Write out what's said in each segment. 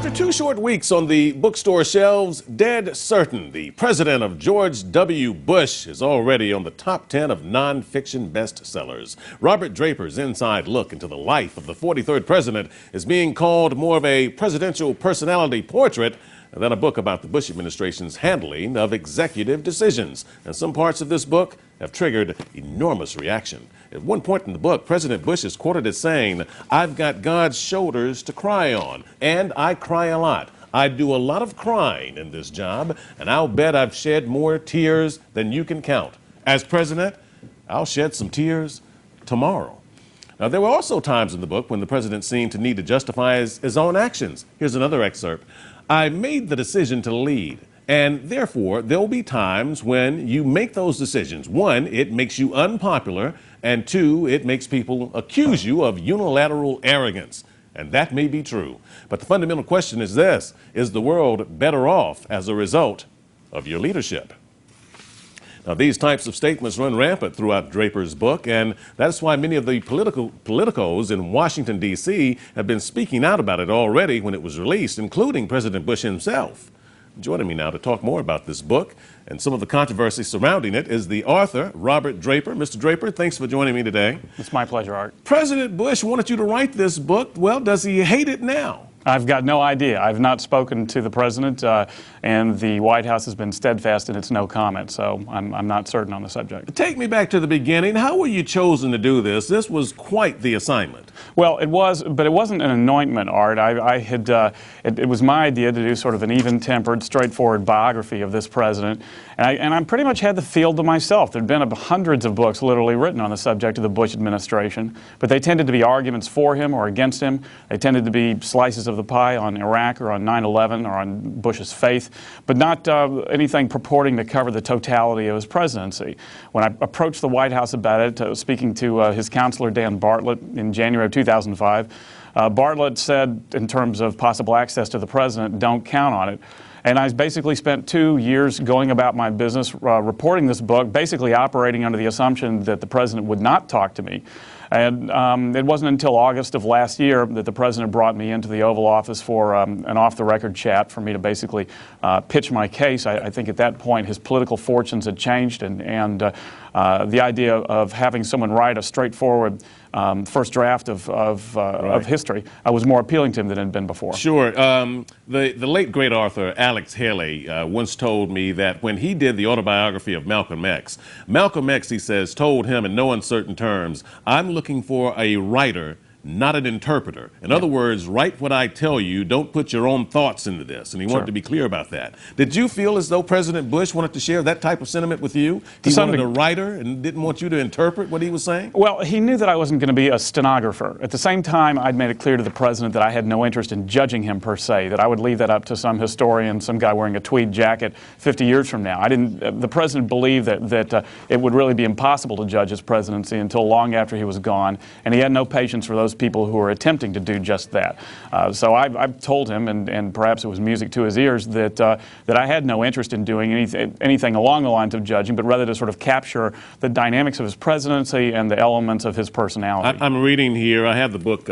After 2 short weeks on the bookstore shelves, dead certain the president of George W. Bush is already on the top 10 of nonfiction bestsellers. Robert Draper's inside look into the life of the 43rd president is being called more of a presidential personality portrait than a book about the Bush administration's handling of executive decisions. And some parts of this book have triggered enormous reaction. At one point in the book, President Bush is quoted as saying, "I've got God's shoulders to cry on, and I cry a lot. I do a lot of crying in this job, and I'll bet I've shed more tears than you can count. As president, I'll shed some tears tomorrow." Now, there were also times in the book when the president seemed to need to justify his own actions. Here's another excerpt. "I made the decision to lead, and therefore there'll be times when you make those decisions. One, it makes you unpopular, and two, it makes people accuse you of unilateral arrogance. And that may be true. But the fundamental question is this: is the world better off as a result of your leadership?" Now, these types of statements run rampant throughout Draper's book, and that's why many of the politicos in Washington, D.C. have been speaking out about it already when it was released, including President Bush himself. Joining me now to talk more about this book and some of the controversy surrounding it is the author, Robert Draper. Mr. Draper, thanks for joining me today. It's my pleasure, Art. President Bush wanted you to write this book. Well, does he hate it now? I've got no idea. I've not spoken to the president, and the White House has been steadfast in its no comment, so I'm not certain on the subject. Take me back to the beginning. How were you chosen to do this? This was quite the assignment. Well, it was, but it wasn't an anointment, Art. It was my idea to do sort of an even-tempered, straightforward biography of this president, and I pretty much had the field to myself. There'd been hundreds of books literally written on the subject of the Bush administration, but they tended to be arguments for him or against him. They tended to be slices of the pie on Iraq or on 9/11 or on Bush's faith, but not anything purporting to cover the totality of his presidency. When I approached the White House about it, speaking to his counselor, Dan Bartlett, in January of 2005, Bartlett said, in terms of possible access to the president, don't count on it. And I basically spent 2 years going about my business, reporting this book, basically operating under the assumption that the president would not talk to me. And it wasn't until August of last year that the president brought me into the Oval Office for an off-the-record chat for me to basically pitch my case. I think at that point his political fortunes had changed, and the idea of having someone write a straightforward first draft of history was more appealing to him than it had been before. Sure. The late great author Alex Haley once told me that when he did the autobiography of Malcolm X, he says, told him in no uncertain terms, "I'm looking for a writer, not an interpreter. In other words, write what I tell you. Don't put your own thoughts into this." And he wanted to be clear about that. Did you feel as though President Bush wanted to share that type of sentiment with you? He wanted a writer and didn't want you to interpret what he was saying? Well, he knew that I wasn't going to be a stenographer. At the same time, I'd made it clear to the president that I had no interest in judging him per se, that I would leave that up to some historian, some guy wearing a tweed jacket 50 years from now. The president believed that it would really be impossible to judge his presidency until long after he was gone, and he had no patience for those people who are attempting to do just that. So I've told him, and perhaps it was music to his ears, that I had no interest in doing anything along the lines of judging, but rather to sort of capture the dynamics of his presidency and the elements of his personality. I'm reading here, I have the book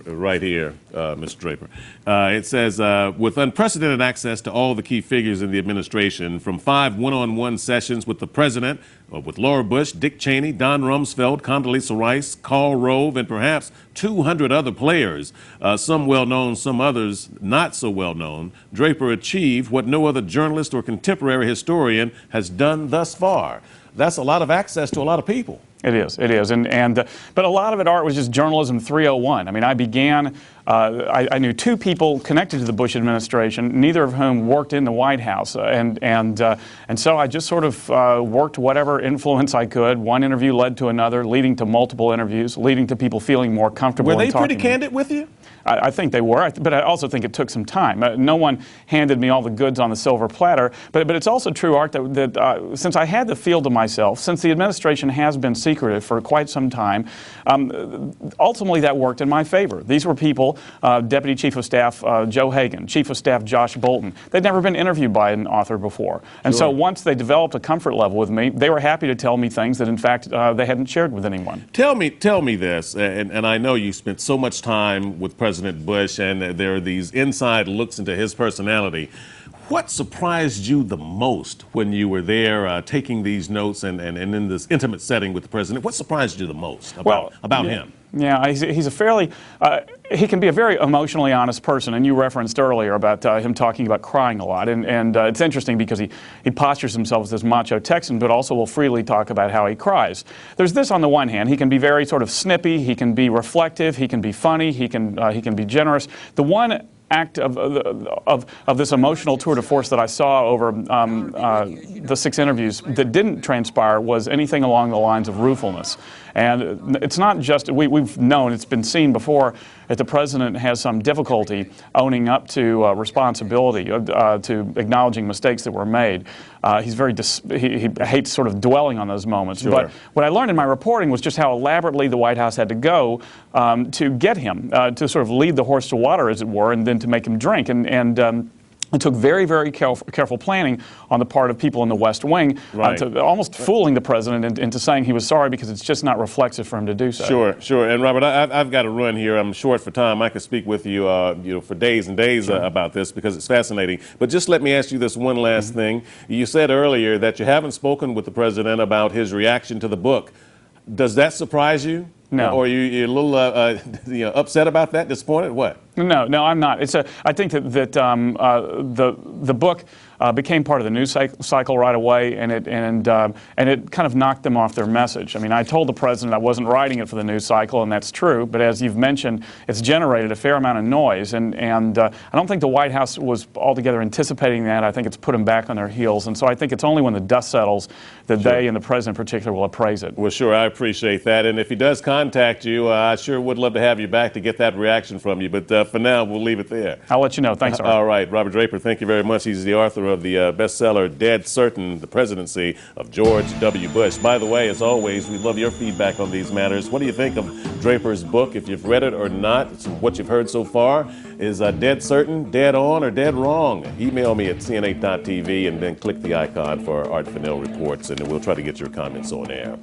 right here, Mr. Draper. It says, with unprecedented access to all the key figures in the administration, from 5 one-on-one sessions with the president, with Laura Bush, Dick Cheney, Don Rumsfeld, Condoleezza Rice, Karl Rove, and perhaps 200 other players, some well-known, some others not so well-known, Draper achieved what no other journalist or contemporary historian has done thus far. That's a lot of access to a lot of people. It is, but a lot of it, Art, was just journalism 301. I mean, I began, I knew 2 people connected to the Bush administration, neither of whom worked in the White House, and so I just sort of worked whatever influence I could. One interview led to another, leading to multiple interviews, leading to people feeling more comfortable. Were they pretty candid with you? I think they were, but I also think it took some time. No one handed me all the goods on the silver platter, but it's also true, Art, that since I had the field to myself, since the administration has been secretive for quite some time, ultimately that worked in my favor. These were people example, Deputy Chief of Staff Joe Hagan, Chief of Staff Josh Bolton. They'd never been interviewed by an author before. And so once they developed a comfort level with me, they were happy to tell me things that, in fact, they hadn't shared with anyone. Tell me this, and I know you spent so much time with President Bush, and there are these inside looks into his personality. What surprised you the most when you were there taking these notes and in this intimate setting with the president? What surprised you the most about him? Yeah, he's a fairly, he can be a very emotionally honest person, and you referenced earlier about him talking about crying a lot, and it's interesting because he postures himself as this macho Texan, but also will freely talk about how he cries. There's this on the one hand, he can be very sort of snippy, he can be reflective, he can be funny, he can be generous. The one act of this emotional tour de force that I saw over the 6 interviews that didn't transpire was anything along the lines of ruefulness. And it's not just, we've known, it's been seen before, that the president has some difficulty owning up to responsibility, to acknowledging mistakes that were made. He's very, he hates sort of dwelling on those moments. Sure. But what I learned in my reporting was just how elaborately the White House had to go to get him, to sort of lead the horse to water, as it were, and then to make him drink. It took very, very careful planning on the part of people in the West Wing, to almost fooling the president into saying he was sorry, because it's just not reflexive for him to do so. Sure, sure. And Robert, I've got to run here. I'm short for time. I could speak with you, for days and days about this, because it's fascinating. But just let me ask you this one last thing. You said earlier that you haven't spoken with the president about his reaction to the book. Does that surprise you? No. Or you're a little upset about that, disappointed? What? No, I'm not. I think that the book became part of the news cycle right away, and it kind of knocked them off their message. I mean, I told the president I wasn't writing it for the news cycle, and that's true. But as you've mentioned, it's generated a fair amount of noise, and I don't think the White House was altogether anticipating that. I think it's put them back on their heels, and so I think it's only when the dust settles that they and the president in particular will appraise it. Well, sure, I appreciate that, and if he does contact you, I sure would love to have you back to get that reaction from you. But for now, we'll leave it there. I'll let you know. Thanks, Art. All right, Robert Draper, thank you very much. He's the author of the bestseller, Dead Certain, The Presidency of George W. Bush. By the way, as always, we love your feedback on these matters. What do you think of Draper's book? If you've read it or not, what you've heard so far, is Dead Certain, Dead On, or Dead Wrong? Email me at cn8.tv and then click the icon for Art Fennell Reports, and we'll try to get your comments on air.